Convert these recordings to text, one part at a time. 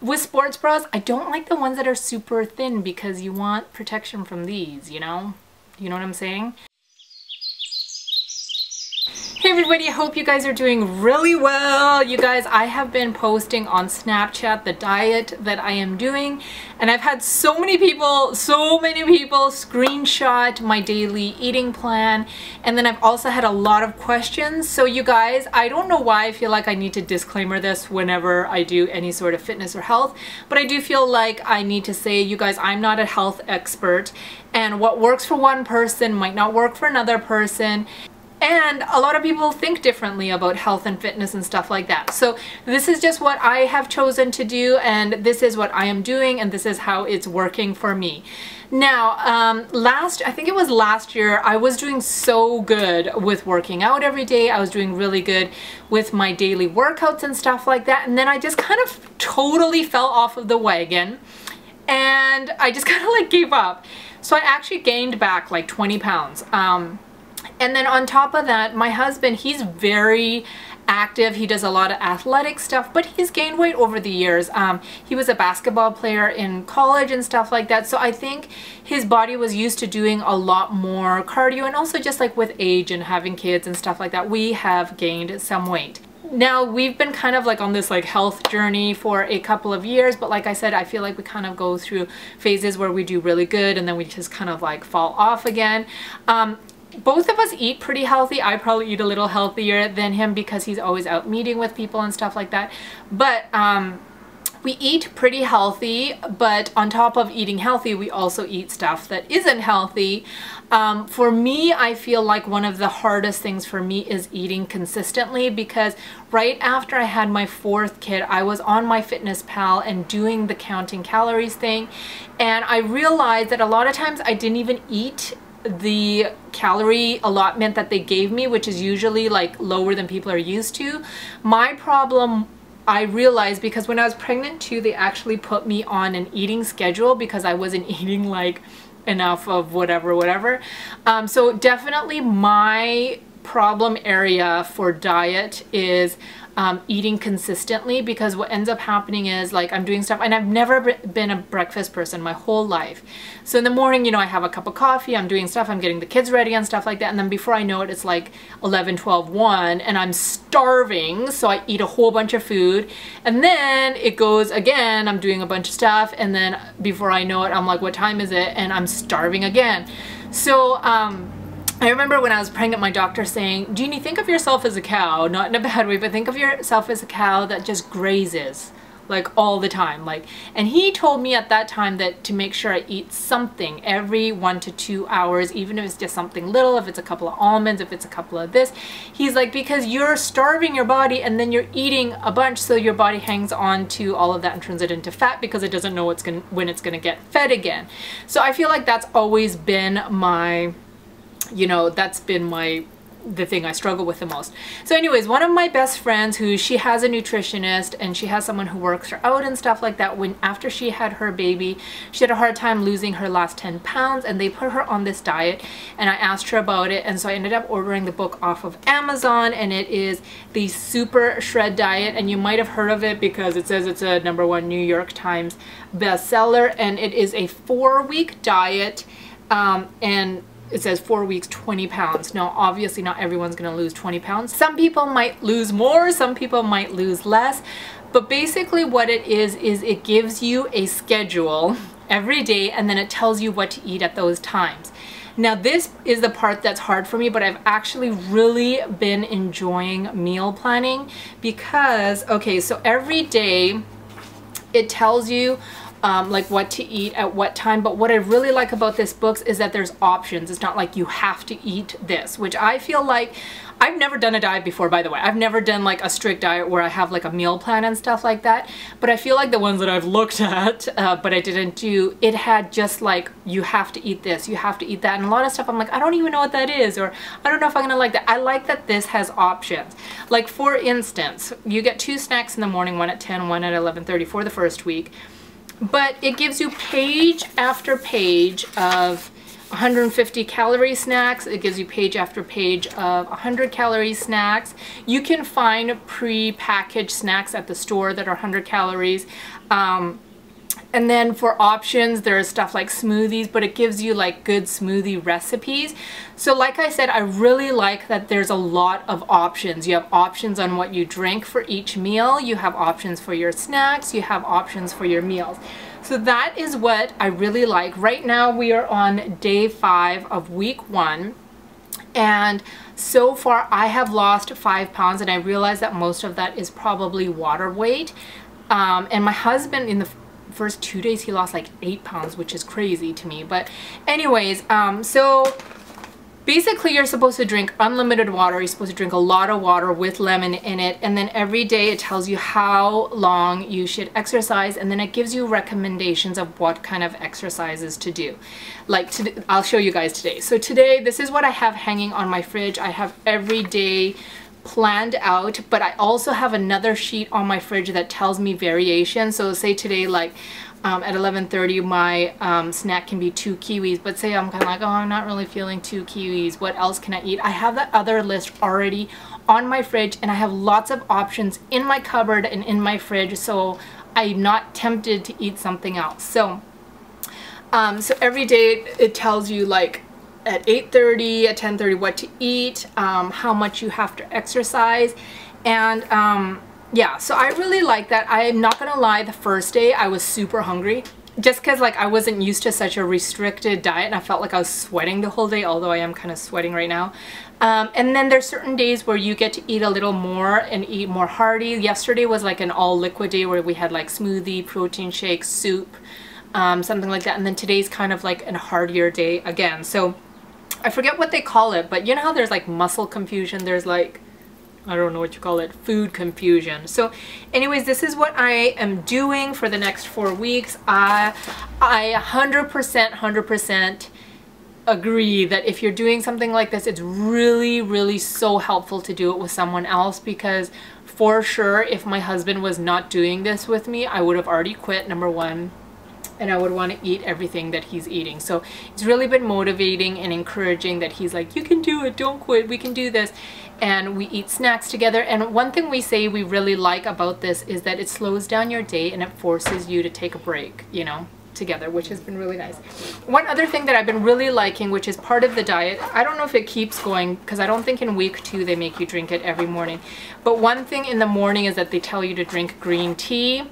with sports bras, I don't like the ones that are super thin because you want protection from these, you know? You know what I'm saying? Hey everybody, I hope you guys are doing really well. You guys, I have been posting on Snapchat the diet that I am doing, and I've had so many people screenshot my daily eating plan, and then I've also had a lot of questions. So you guys, I don't know why I feel like I need to disclaimer this whenever I do any sort of fitness or health, but I do feel like I need to say, you guys, I'm not a health expert, and what works for one person might not work for another person. And a lot of people think differently about health and fitness and stuff like that. So this is just what I have chosen to do, and this is what I am doing, and this is how it's working for me. Now, I think it was last year, I was doing so good with working out every day. I was doing really good with my daily workouts and stuff like that. And then I just kind of totally fell off of the wagon, and I just kind of like gave up. So I actually gained back like 20 pounds. And then on top of that, my husband, he's very active. He does a lot of athletic stuff, but he's gained weight over the years. He was a basketball player in college and stuff like that. So I think his body was used to doing a lot more cardio, and also just like with age and having kids and stuff like that, we have gained some weight. Now, we've been kind of like on this like health journey for a couple of years, but like I said, I feel like we kind of go through phases where we do really good and then we just kind of like fall off again. Both of us eat pretty healthy. I probably eat a little healthier than him because he's always out meeting with people and stuff like that. But we eat pretty healthy, but on top of eating healthy, we also eat stuff that isn't healthy. For me, I feel like one of the hardest things for me is eating consistently, because right after I had my 4th kid, I was on MyFitnessPal and doing the counting calories thing, and I realized that a lot of times I didn't even eat the calorie allotment that they gave me, which is usually like lower than people are used to. My problem, I realized, because when I was pregnant too, they actually put me on an eating schedule because I wasn't eating like enough of whatever. So definitely my problem area for diet is eating consistently, because what ends up happening is like I'm doing stuff, and I've never been a breakfast person my whole life. So in the morning, you know, I have a cup of coffee, I'm doing stuff, I'm getting the kids ready and stuff like that, and then before I know it, it's like 11, 12, 1, and I'm starving, so I eat a whole bunch of food, and then it goes again, I'm doing a bunch of stuff, and then before I know it, I'm like, what time is it? And I'm starving again. So I remember when I was pregnant, my doctor saying, Jeannie, think of yourself as a cow, not in a bad way, but think of yourself as a cow that just grazes like all the time. And he told me at that time that to make sure I eat something every 1 to 2 hours, even if it's just something little, if it's a couple of almonds, if it's a couple of this. He's like, because you're starving your body and then you're eating a bunch, so your body hangs on to all of that and turns it into fat because it doesn't know when it's gonna get fed again. So I feel like that's always been my, you know, that's been the thing I struggle with the most. So anyways, one of my best friends, she has a nutritionist and she has someone who works her out and stuff like that, after she had her baby, she had a hard time losing her last 10 pounds, and they put her on this diet, and I asked her about it, and so I ended up ordering the book off of Amazon, and it is the Super Shred Diet, and you might have heard of it because it says it's a #1 New York Times bestseller, and it is a 4-week diet, and it says 4 weeks, 20 pounds. Now, obviously not everyone's gonna lose 20 pounds. Some people might lose more, some people might lose less, but basically what it is it gives you a schedule every day, and then it tells you what to eat at those times. Now, this is the part that's hard for me, but I've actually really been enjoying meal planning because, okay, so every day it tells you like what to eat at what time, but what I really like about this book is that there's options. It's not like you have to eat this, which I feel like, I've never done a diet before, by the way. I've never done like a strict diet where I have like a meal plan and stuff like that, but I feel like the ones that I've looked at, but I didn't do, it had just like, you have to eat this, you have to eat that, and a lot of stuff I'm like, I don't even know what that is, or I don't know if I'm gonna like that. I like that this has options. Like, for instance, you get 2 snacks in the morning, one at 10, one at 11:30 for the first week. But it gives you page after page of 150 calorie snacks. It gives you page after page of 100 calorie snacks. You can find pre-packaged snacks at the store that are 100 calories. And then for options, there's stuff like smoothies, but it gives you like good smoothie recipes. So like I said, I really like that there's a lot of options. You have options on what you drink for each meal. You have options for your snacks. You have options for your meals. So that is what I really like. Right now we are on day 5 of week 1. And so far I have lost 5 pounds, and I realize that most of that is probably water weight. And my husband, in the first 2 days, he lost like 8 pounds, which is crazy to me. But anyways, so basically you're supposed to drink unlimited water. You're supposed to drink a lot of water with lemon in it, and then every day it tells you how long you should exercise, and then it gives you recommendations of what kind of exercises to do. Like today, I'll show you guys today. So today, this is what I have hanging on my fridge. I have every day planned out, but I also have another sheet on my fridge that tells me variation. So say today, like at 11:30, my snack can be 2 kiwis, but say I'm kind of like, oh, I'm not really feeling 2 kiwis, what else can I eat? I have that other list already on my fridge, and I have lots of options in my cupboard and in my fridge, so I'm not tempted to eat something else. So so every day it tells you like at 8:30, at 10:30 what to eat, how much you have to exercise, and yeah, so I really like that. I'm not gonna lie, the first day I was super hungry, just because like I wasn't used to such a restricted diet, and I felt like I was sweating the whole day, although I am kind of sweating right now. And then there's certain days where you get to eat a little more and eat more hearty. Yesterday was like an all liquid day where we had like smoothie, protein shake, soup, something like that, and then today's kind of like a heartier day again. So I forget what they call it, but you know how there's like muscle confusion, there's like, I don't know what you call it, food confusion. So anyways, this is what I am doing for the next 4 weeks. I 100% agree that if you're doing something like this, it's really so helpful to do it with someone else, because for sure if my husband was not doing this with me, I would have already quit, number 1. And I would want to eat everything that he's eating. So it's really been motivating and encouraging that he's like, you can do it, don't quit, we can do this. And we eat snacks together. And one thing we say we really like about this is that it slows down your day and it forces you to take a break, you know, together, which has been really nice. One other thing that I've been really liking, which is part of the diet, I don't know if it keeps going, because I don't think in week 2 they make you drink it every morning. But one thing in the morning is that they tell you to drink green tea.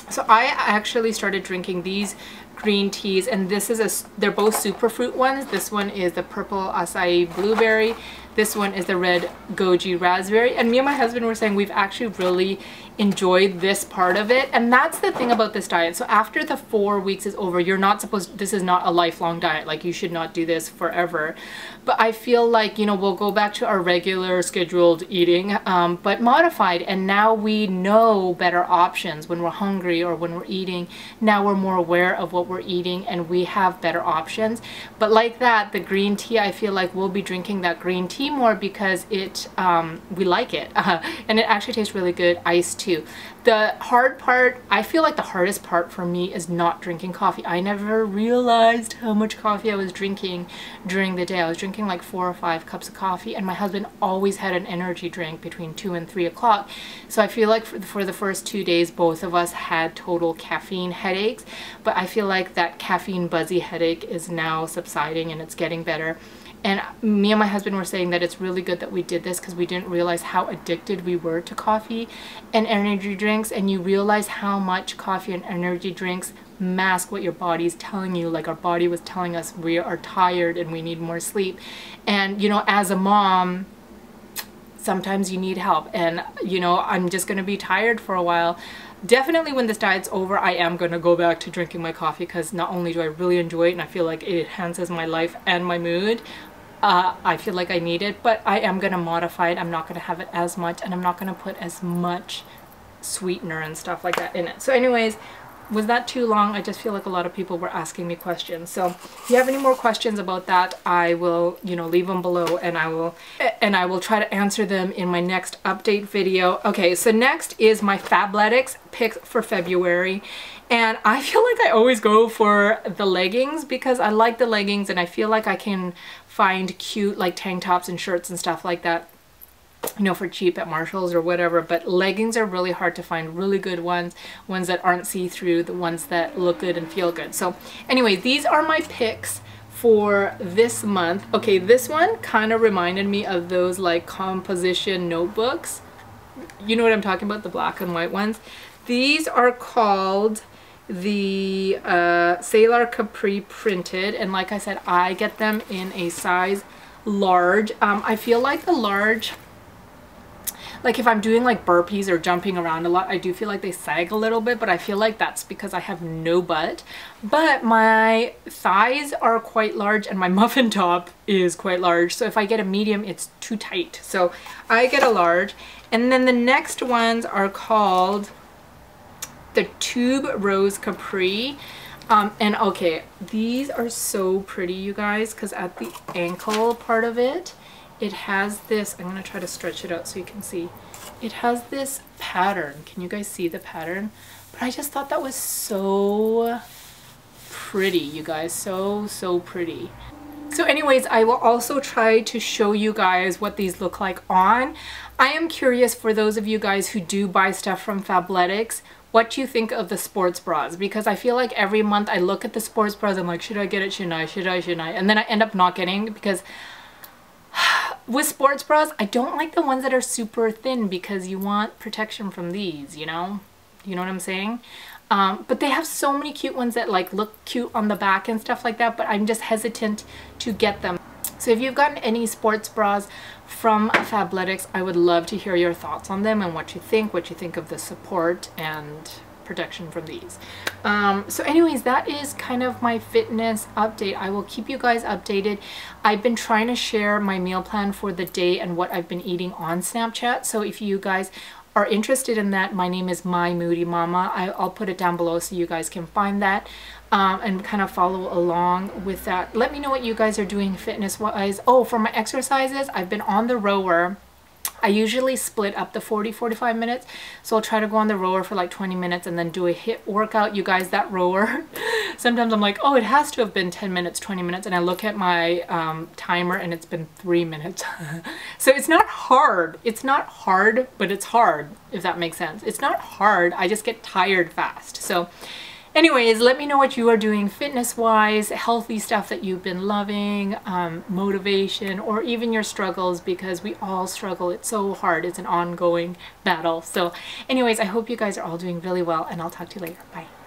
So I actually started drinking these green teas, and this is they're both superfruit ones. This one is the purple acai blueberry. This one is the red goji raspberry. And me and my husband were saying we've actually really enjoyed this part of it. And that's the thing about this diet. So after the 4 weeks is over, you're not supposed, this is not a lifelong diet. Like, you should not do this forever. But I feel like, you know, we'll go back to our regular scheduled eating, but modified. And now we know better options when we're hungry or when we're eating. Now we're more aware of what we're eating and we have better options. But like that, the green tea, I feel like we'll be drinking that green tea more because it we like it, and it actually tastes really good iced too. The hard part, I feel like the hardest part for me is not drinking coffee. I never realized how much coffee I was drinking during the day. I was drinking like 4 or 5 cups of coffee, and my husband always had an energy drink between 2 and 3 o'clock. So I feel like for the first 2 days, both of us had total caffeine headaches, but I feel like that caffeine buzzy headache is now subsiding and it's getting better. And me and my husband were saying that it's really good that we did this because we didn't realize how addicted we were to coffee and energy drinks. And you realize how much coffee and energy drinks mask what your body's telling you. Like, our body was telling us we are tired and we need more sleep. And, you know, as a mom, sometimes you need help. And, you know, I'm just going to be tired for a while. Definitely when this diet's over, I am going to go back to drinking my coffee because not only do I really enjoy it and I feel like it enhances my life and my mood, I feel like I need it, but I am going to modify it. I'm not going to have it as much, and I'm not going to put as much sweetener and stuff like that in it. So anyways, was that too long? I just feel like a lot of people were asking me questions. So if you have any more questions about that, I will, you know, leave them below, and I will try to answer them in my next update video. Okay, so next is my Fabletics picks for February. And I feel like I always go for the leggings because I like the leggings, and I feel like I can find cute like tank tops and shirts and stuff like that, you know, for cheap at Marshall's or whatever. But leggings are really hard to find really good ones that aren't see-through, the ones that look good and feel good. So anyway, these are my picks for this month. Okay, this one kind of reminded me of those like composition notebooks. You know what I'm talking about, the black and white ones. These are called the Sailor Capri printed, and like I said, I get them in a size large. I feel like the large, like if I'm doing like burpees or jumping around a lot, I do feel like they sag a little bit, but I feel like that's because I have no butt. But my thighs are quite large and my muffin top is quite large, so if I get a medium, it's too tight. So I get a large. And then the next ones are called the Tube Rose Capri. And okay, these are so pretty, you guys, because at the ankle part of it, it has this, I'm going to try to stretch it out so you can see. It has this pattern. Can you guys see the pattern? But I just thought that was so pretty, you guys. So pretty. So anyways, I will also try to show you guys what these look like on. I am curious, for those of you guys who do buy stuff from Fabletics, what you think of the sports bras, because I feel like every month I look at the sports bras, I'm like, should I get it, shouldn't I, shouldn't I? And then I end up not getting it because with sports bras, I don't like the ones that are super thin because you want protection from these, you know? You know what I'm saying? But they have so many cute ones that like look cute on the back and stuff like that, but I'm just hesitant to get them. So if you've gotten any sports bras from Fabletics, I would love to hear your thoughts on them and what you think of the support and protection from these. So anyways, that is kind of my fitness update. I will keep you guys updated. I've been trying to share my meal plan for the day and what I've been eating on Snapchat. So if you guys are interested in that, my name is My Moody Mama. I'll put it down below so you guys can find that and kind of follow along with that. Let me know what you guys are doing fitness wise. Oh, for my exercises, I've been on the rower. I usually split up the 40-45 minutes, so I'll try to go on the rower for like 20 minutes and then do a HIIT workout. You guys, that rower, sometimes I'm like, oh, it has to have been 10 minutes, 20 minutes, and I look at my timer and it's been 3 minutes. So it's not hard. It's not hard, but it's hard, if that makes sense. It's not hard. I just get tired fast. So anyways, let me know what you are doing fitness-wise, healthy stuff that you've been loving, motivation, or even your struggles, because we all struggle. It's so hard. It's an ongoing battle. So anyways, I hope you guys are all doing really well, and I'll talk to you later. Bye.